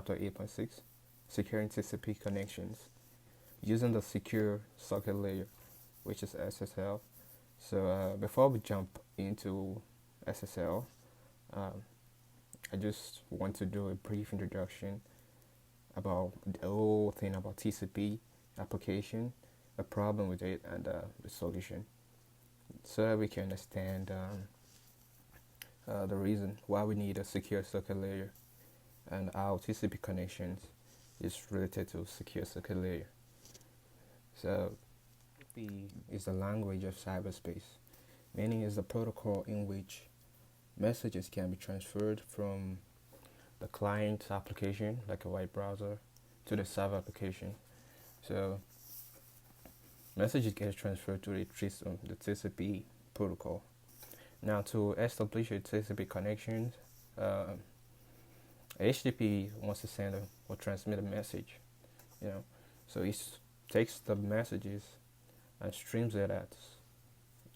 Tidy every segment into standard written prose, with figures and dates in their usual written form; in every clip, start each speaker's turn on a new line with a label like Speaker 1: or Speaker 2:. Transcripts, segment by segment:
Speaker 1: chapter 8.6, securing TCP connections using the secure socket layer, which is SSL. So before we jump into SSL, um, I just want to do a brief introduction about the whole thing about TCP application, the problem with it, and the solution, so that we can understand the reason why we need a secure socket layer and how TCP connections is related to secure socket layer. So TCP is the language of cyberspace, meaning is the protocol in which messages can be transferred from the client application, like a web browser, to the server application. So messages get transferred to the TCP protocol. Now, to establish a TCP connection, HTTP wants to send or transmit a message, so it takes the messages and streams it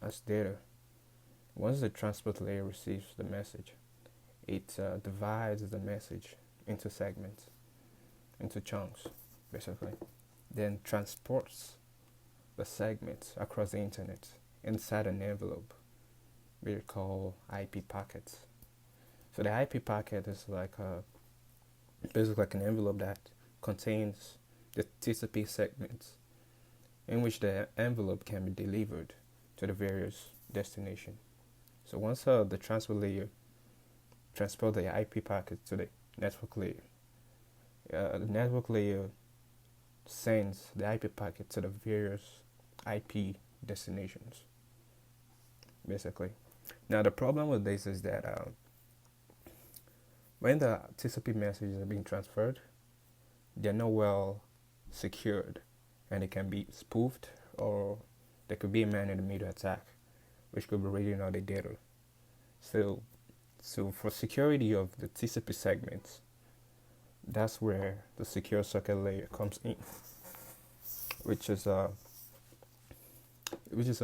Speaker 1: as data. Once the transport layer receives the message, it divides the message into segments, into chunks, basically, then transports the segments across the internet inside an envelope we call IP packets. So the IP packet is basically like an envelope that contains the TCP segments, in which the envelope can be delivered to the various destinations. So once the transport layer transport the IP packet to the network layer, the network layer sends the IP packet to the various IP destinations, basically. Now the problem with this is that when the TCP messages are being transferred, they're not well secured, and they can be spoofed, or there could be a man-in-the-middle attack, which could be reading all the data. So for security of the TCP segments, that's where the secure socket layer comes in, which is a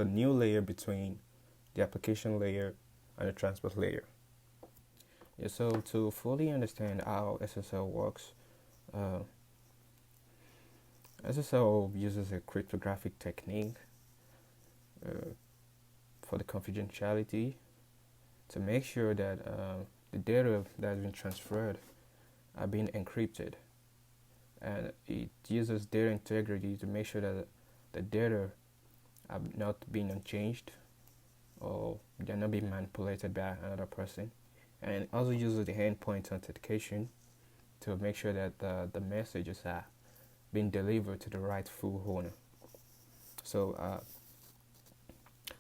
Speaker 1: new layer between the application layer and the transport layer. Yeah, so to fully understand how SSL works, SSL uses a cryptographic technique for the confidentiality to make sure that the data that has been transferred are being encrypted, and it uses data integrity to make sure that the data are not being unchanged, or they're not being manipulated by another person, and it also uses the endpoint authentication to make sure that the messages are being delivered to the rightful owner. So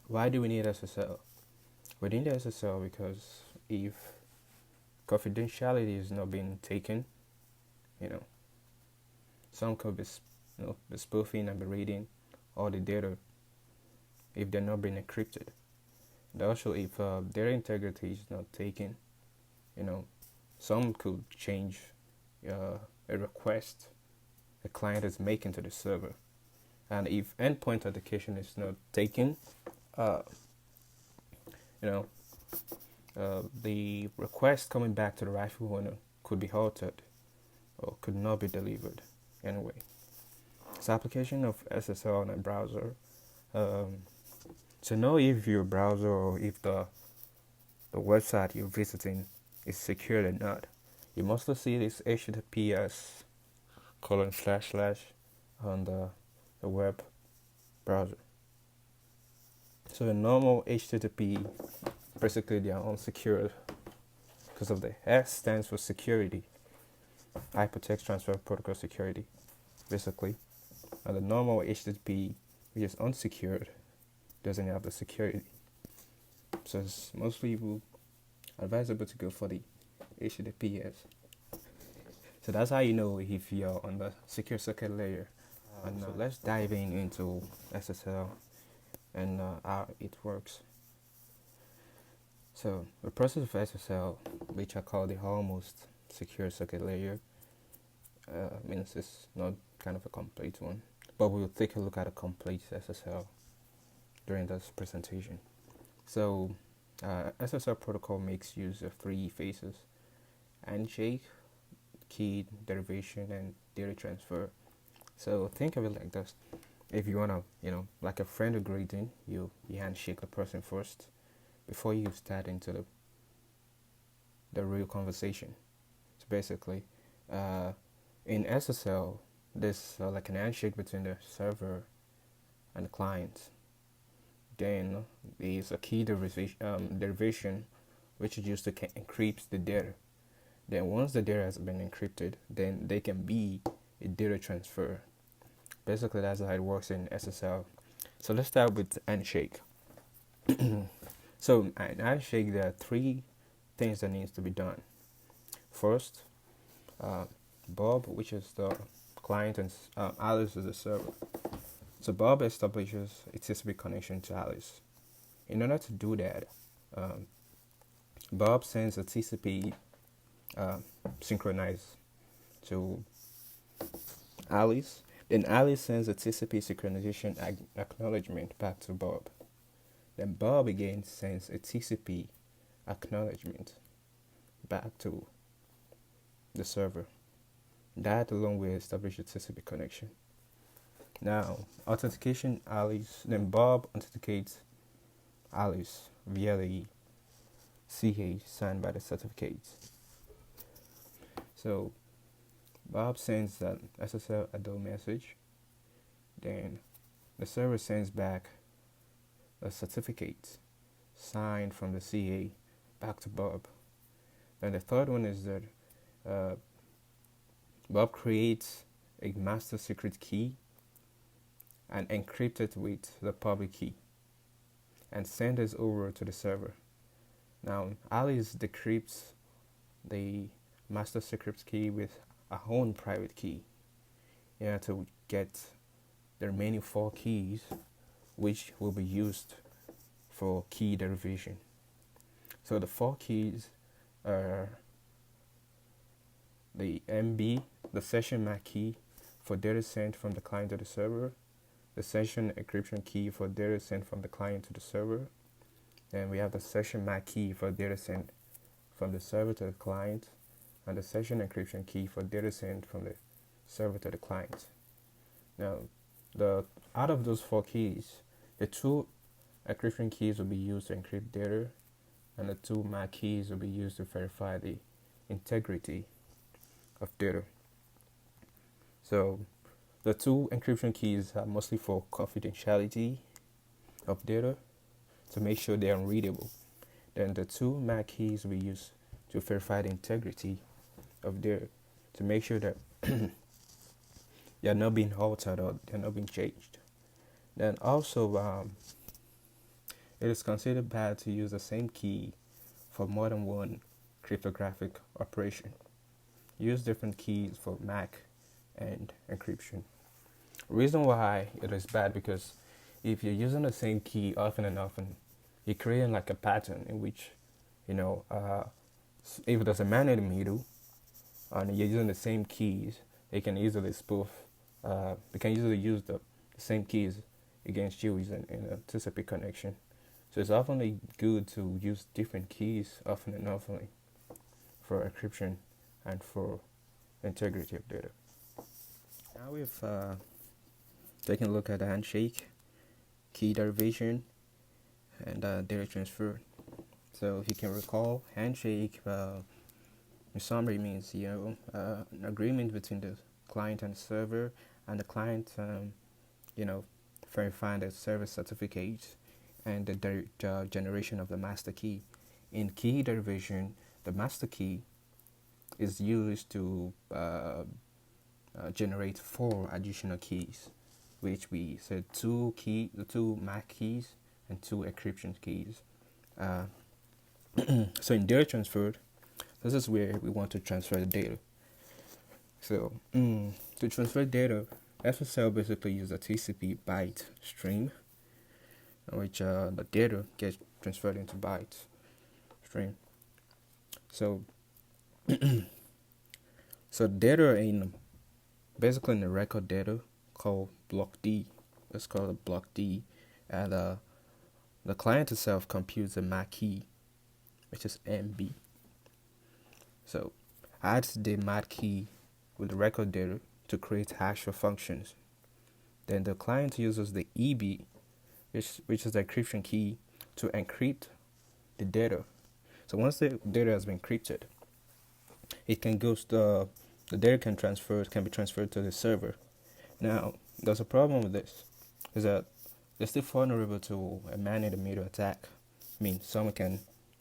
Speaker 1: why do we need SSL? We need SSL because if confidentiality is not being taken, some could be spoofing and be reading all the data if they're not being encrypted. And also, if data integrity is not taken, some could change a request the client is making to the server. And if endpoint authentication is not taken, the request coming back to the rightful owner could be altered or could not be delivered anyway. So application of SSL on a browser. To know if your browser or if the website you're visiting is secured or not, you must see this HTTPS : / on the web browser. So the normal HTTP, basically they are unsecured because of the S stands for security, hypertext transfer protocol security, basically. And the normal HTTP, which is unsecured, doesn't have the security. So it's mostly advisable to go for the HTTPS. So that's how you know if you're on the secure socket layer. And now let's dive into SSL and how it works. So the process of SSL, which I call the almost secure socket layer, means it's not kind of a complete one, but we'll take a look at a complete SSL during this presentation. So SSL protocol makes use of three phases: handshake, key derivation and data transfer. So think of it like this: if you wanna, like a friend or greeting, you handshake the person first before you start into the real conversation. So basically, uh, in SSL, there's like an handshake between the server and the client. Then there's a key derivation which is used to encrypt the data. Then once the data has been encrypted, then there can be a data transfer. Basically, that's how it works in SSL. So let's start with handshake. So in handshake, there are three things that needs to be done. First, Bob, which is the client, and Alice is the server. So Bob establishes a TCP connection to Alice. In order to do that, um, Bob sends a TCP synchronize to Alice. Then Alice sends a TCP synchronization acknowledgement back to Bob. Then Bob again sends a TCP acknowledgement back to the server. That alone will establish a TCP connection. Now, authentication Alice, then Bob authenticates Alice via the CA signed by the certificates. So, Bob sends that SSL adult message, then the server sends back a certificate signed from the CA back to Bob. Then the third one is that Bob creates a master secret key and encrypt it with the public key and send it over to the server. Now, Alice decrypts the master secret key with a own private key to get the remaining 4 keys, which will be used for key derivation. So the 4 keys are the MB, the session MAC key for data sent from the client to the server, the session encryption key for data sent from the client to the server, then we have the session MAC key for data sent from the server to the client, and the session encryption key for data sent from the server to the client. Now, out of those 4 keys, the 2 encryption keys will be used to encrypt data, and the 2 MAC keys will be used to verify the integrity of data. So the 2 encryption keys are mostly for confidentiality of data, to make sure they are unreadable. Then the 2 MAC keys will be used to verify the integrity of data, to make sure that they are not being altered or they are not being changed. Then also, it is considered bad to use the same key for more than one cryptographic operation. Use different keys for MAC and encryption. Reason why it is bad, because if you're using the same key often and often, you're creating like a pattern in which, if there's a man in the middle and you're using the same keys, they can easily spoof. They can easily use the same keys against you in a TCP connection. So it's often good to use different keys often and often for encryption and for integrity of data. Now we've taken a look at the handshake, key derivation, and data transfer. So if you can recall, handshake in summary means an agreement between the client and the server, and the client verifying the server certificate and the generation of the master key. In key derivation, the master key is used to generate 4 additional keys, which we said 2 MAC keys and 2 encryption keys. So in data transfer, this is where we want to transfer the data. So to transfer data, SSL basically uses a TCP byte stream, which the data gets transferred into bytes stream. So so data basically in the record data called block D. Let's call it block D, and the client itself computes a MAC key, which is MB. So adds the mad key with the record data to create hash for functions. Then the client uses the EB, which is the encryption key, to encrypt the data. So once the data has been encrypted, it can go the data can be transferred to the server. Now, there's a problem with this, is that they're still vulnerable to a man-in-the-middle attack. I mean, someone can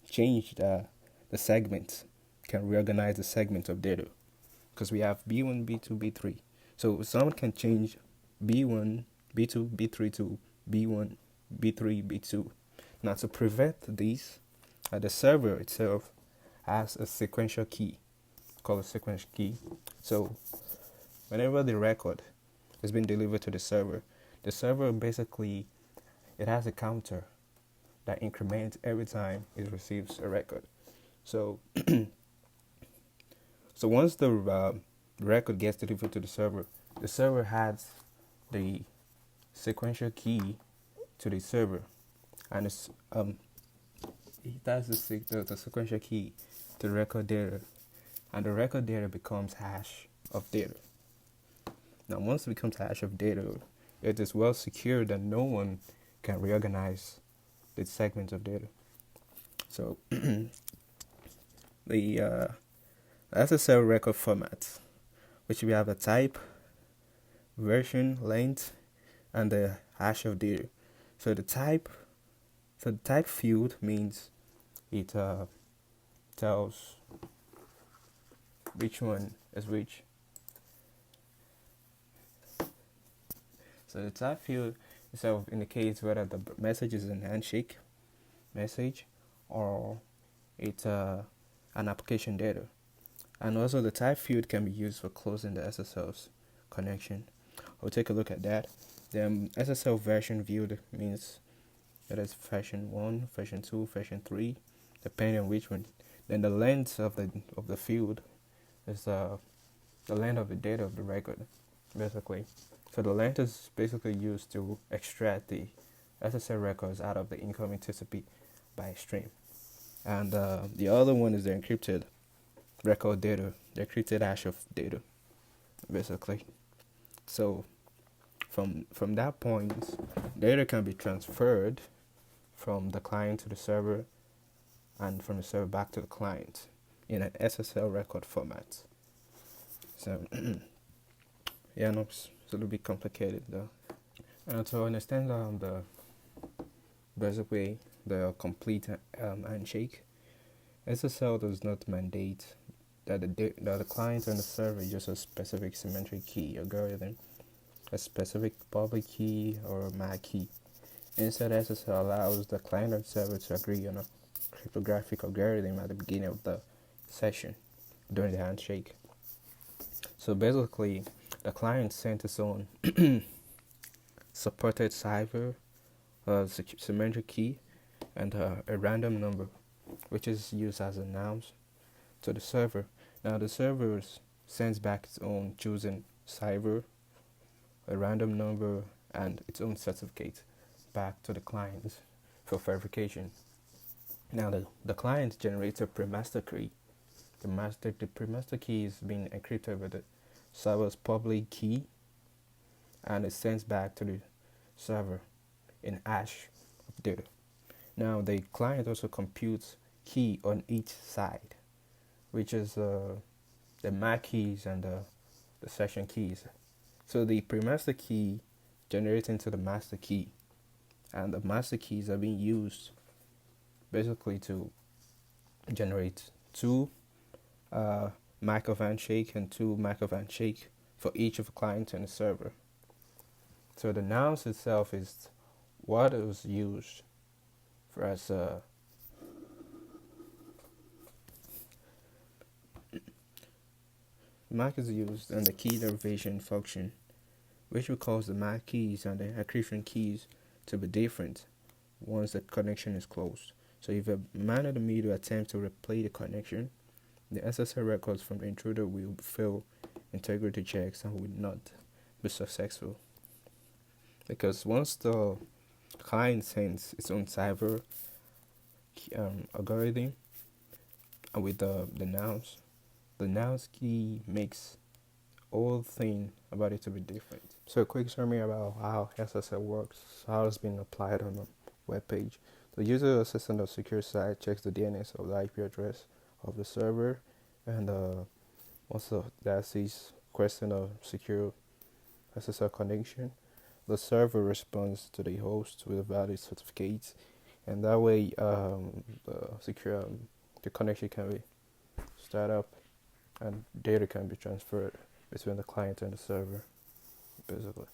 Speaker 1: change the segments, can reorganize the segments of data, because we have B1, B2, B3. So someone can change B1, B2, B3 to B1, B3, B2. Now, to prevent this, the server itself has a sequential key called a sequential key. So whenever the record has been delivered to the server basically, it has a counter that increments every time it receives a record. So so once the record gets delivered to the server has the sequential key to the server, and it has the sequential key to the record data, and the record data becomes hash of data. Now, once it becomes hash of data, it is well secured that no one can reorganize the segments of data. So the SSL record format, which we have a type, version, length, and the hash of data. So the type field means it tells which one is which. So the type field itself indicates whether the message is an handshake message or it's an application data. And also the type field can be used for closing the SSL's connection. We'll take a look at that. The SSL version viewed means that is version 1, version 2, version 3, depending on which one. Then the length of the field is the length of the data of the record, basically. So the length is basically used to extract the SSL records out of the incoming TCP by stream. And the other one is the encrypted record data, the encrypted hash of data, basically. So from that point, data can be transferred from the client to the server and from the server back to the client in an SSL record format. So yeah, no, it's a little bit complicated though. And to understand basically the complete handshake, SSL does not mandate that the client and the server use a specific symmetric key algorithm, a specific public key or a MAC key. Instead, SSL allows the client and server to agree on a cryptographic algorithm at the beginning of the session during the handshake. So basically, the client sent its own supported cipher, symmetric key, and a random number, which is used as a nonce to the server. Now the server sends back its own chosen cipher, a random number, and its own certificate back to the client for verification. Now the client generates a premaster key. The premaster key is being encrypted with the server's public key, and it sends back to the server in hash of data. Now the client also computes key on each side, which is the MAC keys and the session keys. So the premaster key generates into the master key, and the master keys are being used basically to generate two MAC of handshake and two MAC of handshake for each of the client and the server. So the nonce itself is what is used for as MAC is used in the key derivation function, which will cause the MAC keys and the encryption keys to be different once the connection is closed. So if a man in the middle attempts to replay the connection, the SSL records from the intruder will fail integrity checks and will not be successful. Because once the client sends its own cipher algorithm with the nonce, the nouns key makes all thing about it to be different. So a quick summary about how SSL works, how it's been applied on a web page. The user assistant of secure site checks the DNS of the IP address of the server, and once that sees question of secure SSL connection, the server responds to the host with a valid certificate, and that way the connection can be started up and data can be transferred between the client and the server, basically.